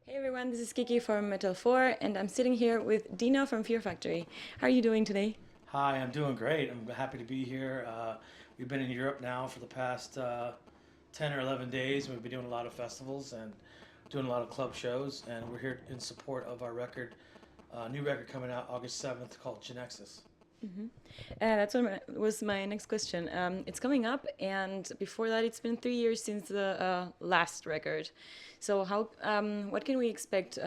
Hey everyone, this is Kiki from Metal4 and I'm sitting here with Dino from Fear Factory. How are you doing today? Hi, I'm doing great. I'm happy to be here. We've been in Europe now for the past 10 or 11 days. We've been doing a lot of festivals and doing a lot of club shows, and we're here in support of our record, new record coming out August 7th called Genexus. That's was my next question. It's coming up, and before that, it's been 3 years since the last record. So, what can we expect?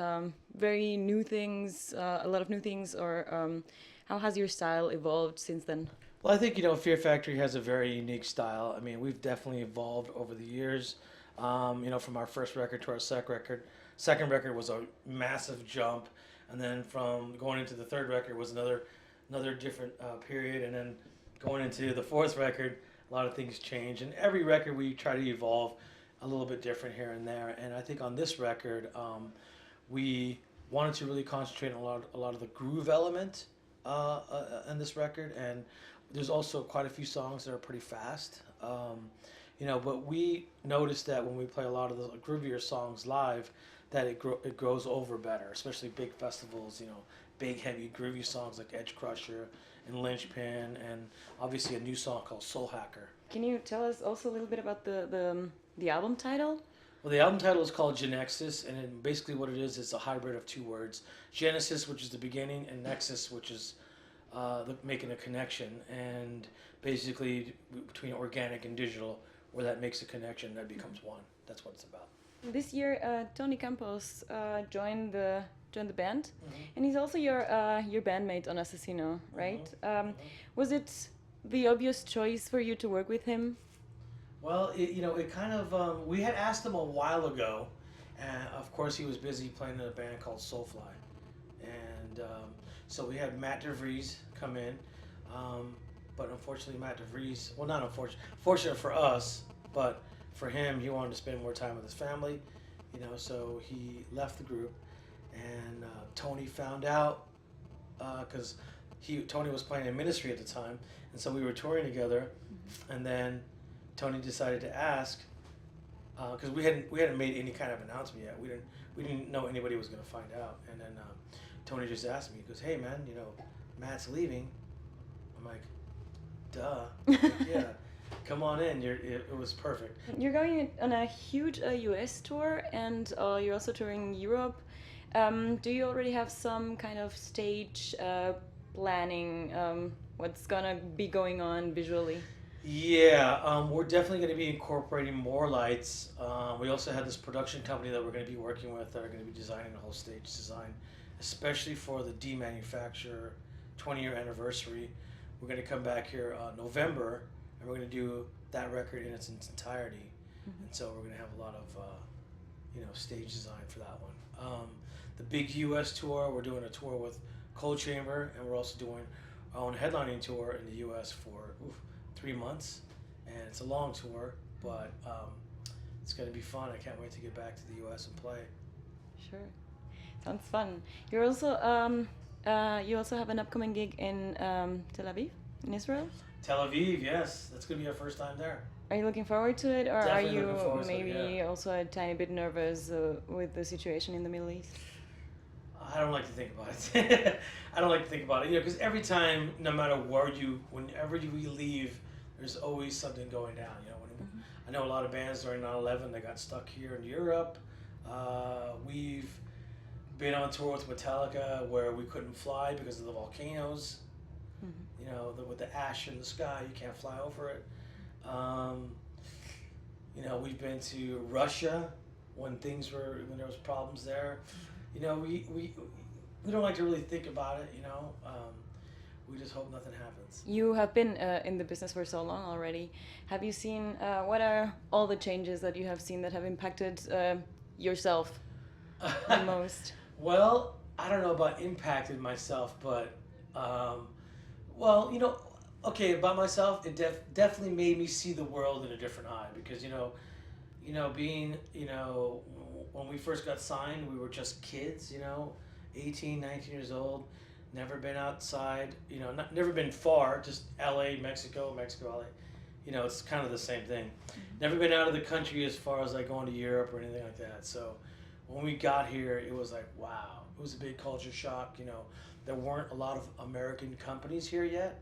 Very new things, a lot of new things, or how has your style evolved since then? Well, I think, Fear Factory has a very unique style. I mean, we've definitely evolved over the years, from our first record to our second record. Second record was a massive jump, and then from going into the third record was another different period, and then going into the fourth record, a lot of things change. And every record we try to evolve a little bit different here and there. And I think on this record, we wanted to really concentrate on a lot of the groove element in this record, and there's also quite a few songs that are pretty fast. But we noticed that when we play a lot of the groovier songs live, that it grows over better, especially big festivals. Big heavy groovy songs like Edge Crusher and Lynchpin, and obviously a new song called Soul Hacker. Can you tell us also a little bit about the album title? Well, the album title is called Genexus, and basically what it is a hybrid of two words: Genesis, which is the beginning, and Nexus, which is making a connection, and basically between organic and digital, where that makes a connection, that becomes one. That's what it's about. This year, Tony Campos joined the band, Mm-hmm. and he's also your bandmate on Assassino, right? Mm-hmm. Was it the obvious choice for you to work with him? Well, it kind of, we had asked him a while ago, and of course he was busy playing in a band called Soulfly. And so we had Matt DeVries come in, but unfortunately Matt DeVries, well, not unfortunate, fortunate for us, but for him, he wanted to spend more time with his family, so he left the group. And Tony found out, because Tony was playing in Ministry at the time, and so we were touring together. Mm-hmm. And then Tony decided to ask, because we hadn't made any kind of announcement yet. We didn't know anybody was going to find out. And then Tony just asked me, he goes, "Hey man, Matt's leaving." I'm like, "Duh, like, yeah, come on in." It was perfect. You're going on a huge US tour, and you're also touring Europe. Do you already have some kind of stage planning? What's gonna be going on visually? Yeah, we're definitely going to be incorporating more lights. We also had this production company that we're going to be working with that are going to be designing the whole stage design, especially for the D-Manufacture 20-year anniversary. We're going to come back here November, and we're going to do that record in its entirety. Mm-hmm. And so we're going to have a lot of stage design for that one. The big U.S. tour, we're doing a tour with Cold Chamber, and we're also doing our own headlining tour in the U.S. for 3 months, and it's a long tour, but it's going to be fun. I can't wait to get back to the U.S. and play. Sure, sounds fun. You're also you also have an upcoming gig in Tel Aviv, in Israel. Tel Aviv, yes, that's going to be our first time there. Are you looking forward to it, or Definitely are looking you forward to maybe it, yeah. also a tiny bit nervous with the situation in the Middle East? I don't like to think about it. I don't like to think about it, because every time, no matter whenever you leave, there's always something going down. Mm-hmm. I know a lot of bands during 9/11 that got stuck here in Europe. We've been on tour with Metallica where we couldn't fly because of the volcanoes. Mm-hmm. With the ash in the sky, you can't fly over it. We've been to Russia when there was problems there. We don't like to really think about it. We just hope nothing happens. You have been in the business for so long already. Have you seen, what are all the changes that you have seen that have impacted yourself the most? Well, I don't know about impacted myself, but, okay, about myself, it definitely made me see the world in a different eye, because, being, when we first got signed, we were just kids, 18, 19 years old. Never been outside, never been far, just LA, Mexico, LA. It's kind of the same thing. Mm-hmm. Never been out of the country as far as like going to Europe or anything like that. So when we got here, it was like, wow, it was a big culture shock. You know, there weren't a lot of American companies here yet.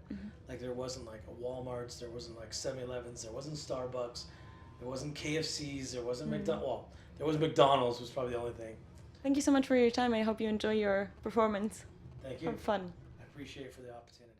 Like there wasn't like a Walmart's, there wasn't like 7-Elevens, there wasn't Starbucks, there wasn't KFC's, there wasn't McDonald's. Well, there was McDonald's was probably the only thing. Thank you so much for your time. I hope you enjoy your performance. Thank you. Have fun. I appreciate it for the opportunity.